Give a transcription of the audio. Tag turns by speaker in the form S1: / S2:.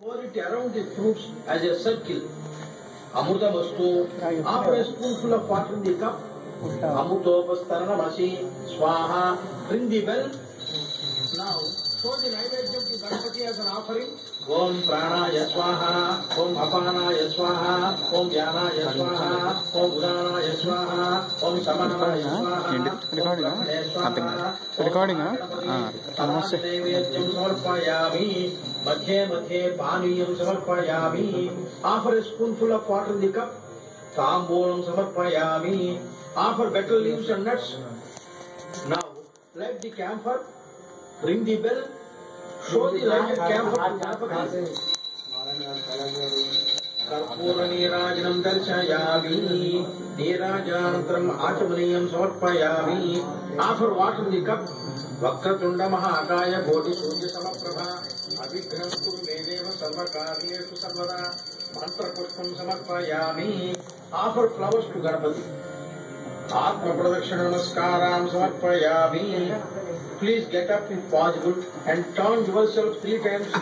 S1: Pour it around the fruits as a circle. Amruta vastu. After a spoonful of water in the cup, Amrutopastharanamasi Swaha. Ring the bell. Now, show the naivedyam to Ganpati as an offering. Om Pranaya Swaha, Om Apanaya Swaha, Om Jnanaya Swaha, Om Udanaya Swaha, Om Samanaya Swaha,
S2: recording
S1: Namaste. Naivedyam samarpayami. Madhye madhye paniyam samarpayami. Offer a spoonful of water in the cup. Tambulam samarpayami. Offer betel leaves and nuts. Now, light the camphor. Ring the bell. Show the lighted camphor to Ganpati. Karpura Nirajanam Darshayami. Nirajanantram Achamaniyam Samarpayami. Offer water in the cup. Vakratunda Mahakaya Bodhi Surya Samaprabha. Abhighram Kuru Medeva Sarvakaryeshu Sarvada. Mantra Pushpam Samarpayami. Offer flowers to Ganpati. Atma Pradakshana Namaskaram Samarpayami. Please get up if possible and turn yourself 3 times to